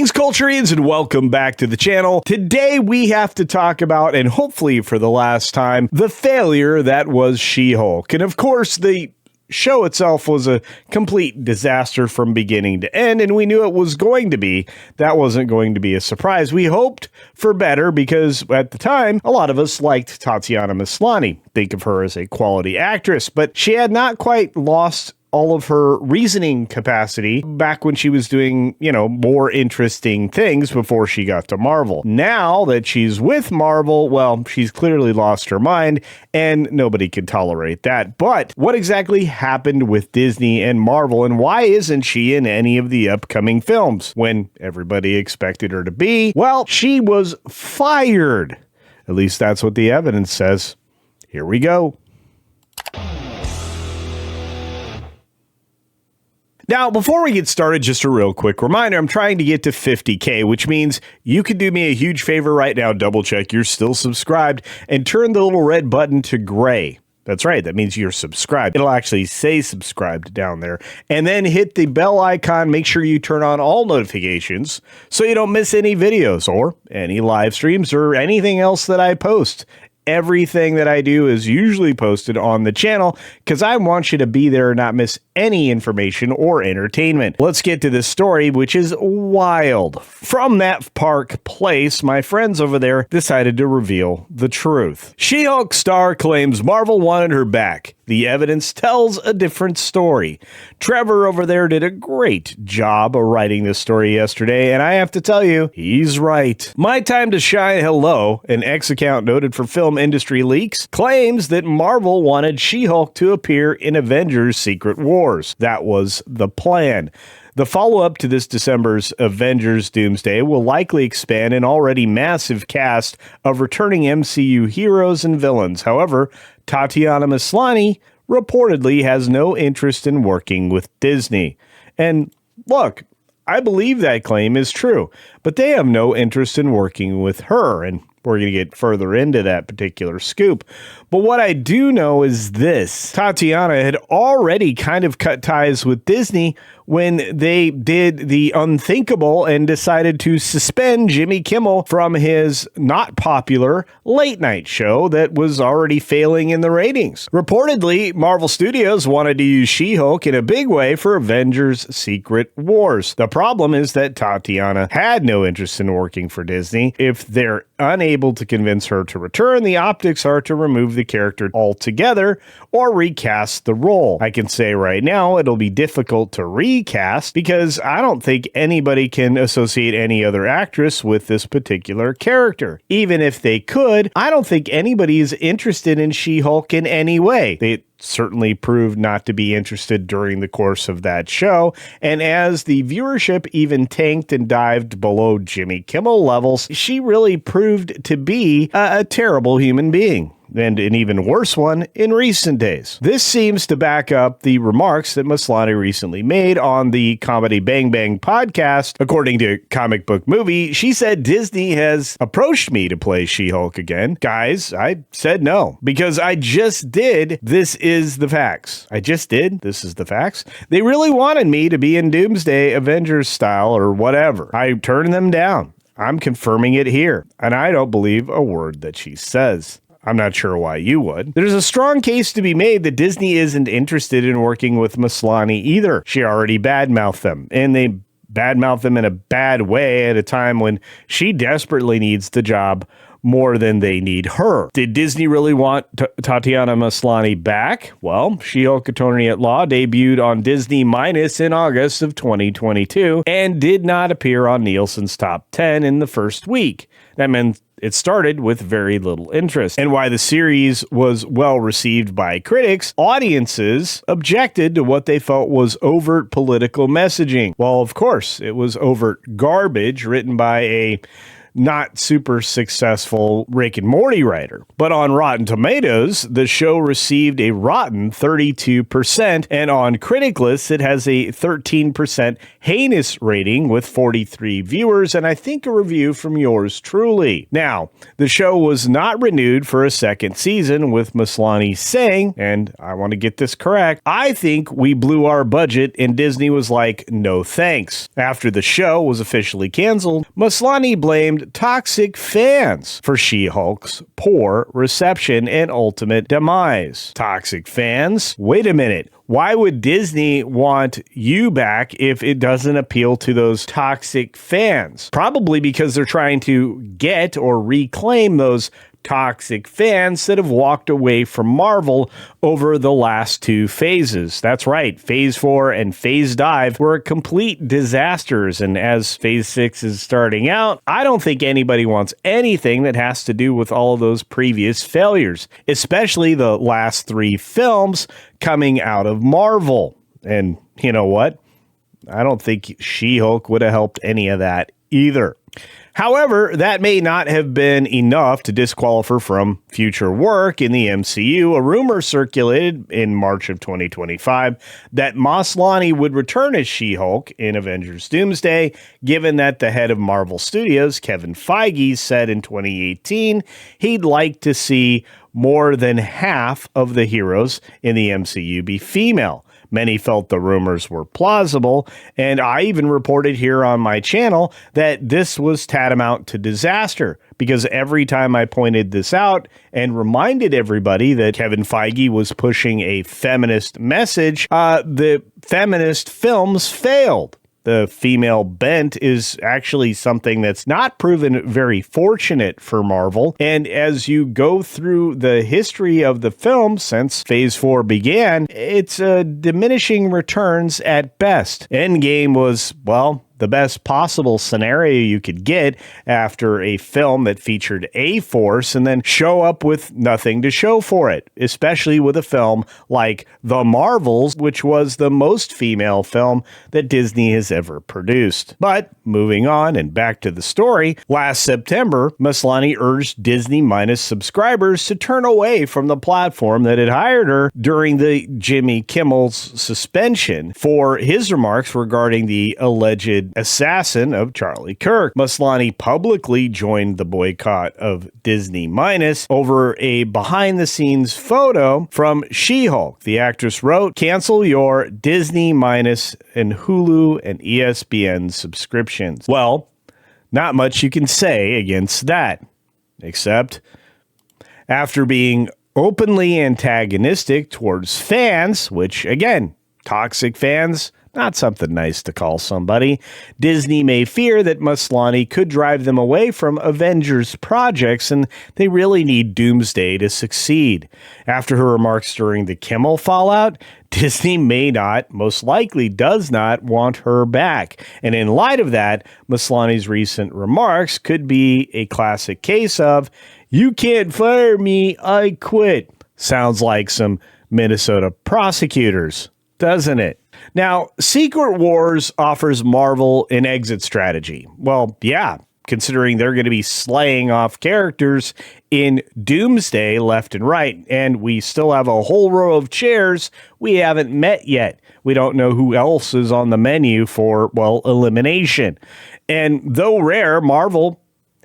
Greetings, Culturians, and welcome back to the channel. Today we have to talk about, and hopefully for the last time, the failure that was She-Hulk. And of course, the show itself was a complete disaster from beginning to end, and we knew it was going to be. That wasn't going to be a surprise. We hoped for better because at the time, a lot of us liked Tatiana Maslany. Think of her as a quality actress, but she had not quite lost all of her reasoning capacity back when she was doing, more interesting things before she got to Marvel. Now that she's with Marvel, well, she's clearly lost her mind and nobody can tolerate that. But what exactly happened with Disney and Marvel, and why isn't she in any of the upcoming films when everybody expected her to be? Well, she was fired. At least that's what the evidence says. Here we go. Now, before we get started, just a real quick reminder, I'm trying to get to 50K, which means you could do me a huge favor right now, double check you're still subscribed, and turn the little red button to gray. That's right, that means you're subscribed. It'll actually say subscribed down there. And then hit the bell icon, make sure you turn on all notifications so you don't miss any videos or any live streams or anything else that I post. Everything that I do is usually posted on the channel because I want you to be there and not miss any information or entertainment. Let's get to this story, which is wild. From that park place, my friends over there decided to reveal the truth. She-Hulk star claims Marvel wanted her back. The evidence tells a different story. Trevor over there did a great job of writing this story yesterday, and I have to tell you, he's right. My Time to Shine Hello, an X account noted for film industry leaks, claims that Marvel wanted She-Hulk to appear in Avengers Secret Wars. That was the plan. The follow-up to this December's Avengers Doomsday will likely expand an already massive cast of returning MCU heroes and villains. However, Tatiana Maslany reportedly has no interest in working with Disney. And look, I believe that claim is true, but they have no interest in working with her, and we're going to get further into that particular scoop. But what I do know is this. Tatiana had already kind of cut ties with Disney when they did the unthinkable and decided to suspend Jimmy Kimmel from his not popular late night show that was already failing in the ratings. Reportedly, Marvel Studios wanted to use She-Hulk in a big way for Avengers Secret Wars. The problem is that Tatiana had no interest in working for Disney. If they're unable to convince her to return, the optics are to remove the character altogether or recast the role. I can say right now it'll be difficult to recast because I don't think anybody can associate any other actress with this particular character. Even if they could, I don't think anybody is interested in She-Hulk in any way. They certainly proved not to be interested during the course of that show, and as the viewership even tanked and dived below Jimmy Kimmel levels, she really proved to be a terrible human being. And an even worse one in recent days. This seems to back up the remarks that Maslany recently made on the Comedy Bang Bang podcast. According to Comic Book Movie, she said Disney has approached me to play She-Hulk again. Guys, I said no, because I just did This Is the Facts. I just did This Is the Facts. They really wanted me to be in Doomsday Avengers style or whatever. I turned them down. I'm confirming it here, and I don't believe a word that she says. I'm not sure why you would. There's a strong case to be made that Disney isn't interested in working with Maslany either. She already badmouthed them, and they badmouthed them in a bad way at a time when she desperately needs the job more than they need her. Did Disney really want Tatiana Maslany back? Well, She-Hulk Attorney at Law debuted on Disney Minus in August of 2022 and did not appear on Nielsen's top 10 in the first week. That meant it started with very little interest. And while the series was well received by critics, audiences objected to what they felt was overt political messaging. Well, of course, it was overt garbage written by a not super successful Rick and Morty writer. But on Rotten Tomatoes, the show received a rotten 32%, and on critic lists, it has a 13% heinous rating with 43 viewers, and I think a review from yours truly. Now, the show was not renewed for a second season, with Maslany saying, and I want to get this correct, "I think we blew our budget," and Disney was like, "No thanks." After the show was officially canceled, Maslany blamed toxic fans for She-Hulk's poor reception and ultimate demise. Toxic fans? Wait a minute. Why would Disney want you back if it doesn't appeal to those toxic fans? Probably because they're trying to get or reclaim those toxic fans that have walked away from Marvel over the last two phases. That's right, Phase 4 and Phase Dive were complete disasters, and as Phase 6 is starting out, I don't think anybody wants anything that has to do with all of those previous failures, especially the last three films coming out of Marvel. And you know what? I don't think She-Hulk would have helped any of that either. However, that may not have been enough to disqualify her from future work in the MCU. A rumor circulated in March of 2025 that Maslany would return as She-Hulk in Avengers Doomsday, given that the head of Marvel Studios, Kevin Feige, said in 2018 he'd like to see more than half of the heroes in the MCU be female. Many felt the rumors were plausible, and I even reported here on my channel that this was tantamount to disaster, because every time I pointed this out and reminded everybody that Kevin Feige was pushing a feminist message, the feminist films failed. The female bent is actually something that's not proven very fortunate for Marvel. And as you go through the history of the film since Phase 4 began, it's diminishing returns at best. Endgame was, well, the best possible scenario you could get after a film that featured A-Force and then show up with nothing to show for it, especially with a film like The Marvels, which was the most female film that Disney has ever produced. But moving on and back to the story, last September, Maslany urged Disney- subscribers to turn away from the platform that had hired her during the Jimmy Kimmel's suspension for his remarks regarding the alleged assassin of Charlie Kirk. Maslany publicly joined the boycott of Disney- over a behind-the-scenes photo from She-Hulk. The actress wrote, "Cancel your Disney- and Hulu and ESPN subscriptions." Well, not much you can say against that, except after being openly antagonistic towards fans, which, again, toxic fans, not something nice to call somebody, Disney may fear that Maslany could drive them away from Avengers projects, and they really need Doomsday to succeed. After her remarks during the Kimmel fallout, Disney may not, most likely does not, want her back. And in light of that, Maslany's recent remarks could be a classic case of, "You can't fire me, I quit." Sounds like some Minnesota prosecutors, doesn't it? Now, Secret Wars offers Marvel an exit strategy. Well, yeah, considering they're going to be slaying off characters in Doomsday left and right, and we still have a whole row of chairs we haven't met yet. We don't know who else is on the menu for, well, elimination. And though rare, Marvel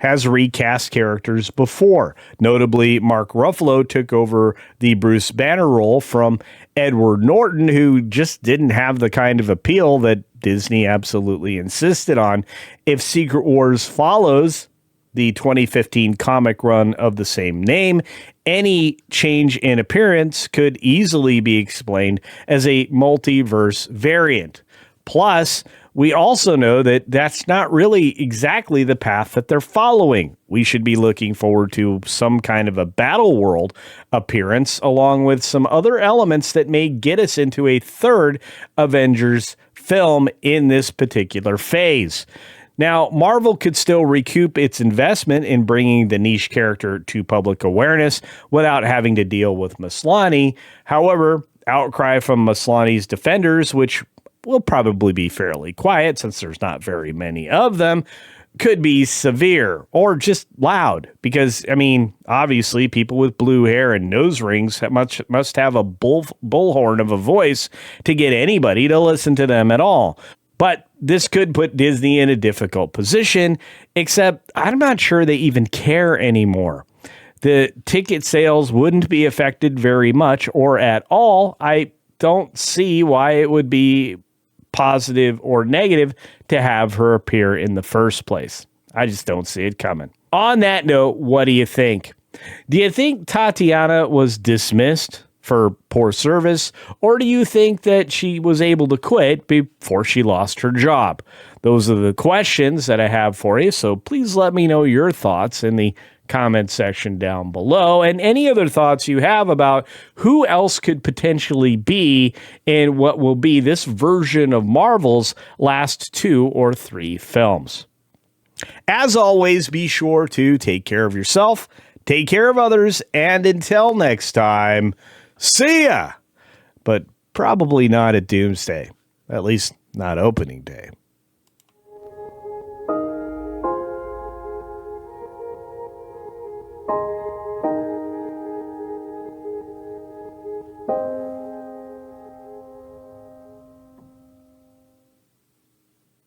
has recast characters before. Notably, Mark Ruffalo took over the Bruce Banner role from Edward Norton, who just didn't have the kind of appeal that Disney absolutely insisted on. If Secret Wars follows the 2015 comic run of the same name, any change in appearance could easily be explained as a multiverse variant. Plus, we also know that that's not really exactly the path that they're following. We should be looking forward to some kind of a Battle World appearance, along with some other elements that may get us into a third Avengers film in this particular phase. Now, Marvel could still recoup its investment in bringing the niche character to public awareness without having to deal with Maslany. However, outcry from Maslany's defenders, which will probably be fairly quiet since there's not very many of them, could be severe or just loud. Because, I mean, obviously people with blue hair and nose rings must have a bullhorn of a voice to get anybody to listen to them at all. But this could put Disney in a difficult position, except I'm not sure they even care anymore. The ticket sales wouldn't be affected very much or at all. I don't see why it would be positive or negative to have her appear in the first place. I just don't see it coming. On that note, what do you think? Do you think Tatiana was dismissed for poor service, or do you think that she was able to quit before she lost her job? Those are the questions that I have for you, so please let me know your thoughts in the comment section down below, and any other thoughts you have about who else could potentially be in what will be this version of Marvel's last 2 or 3 films. As always, be sure to take care of yourself, take care of others, and until next time, see ya! But probably not at Doomsday. At least not opening day.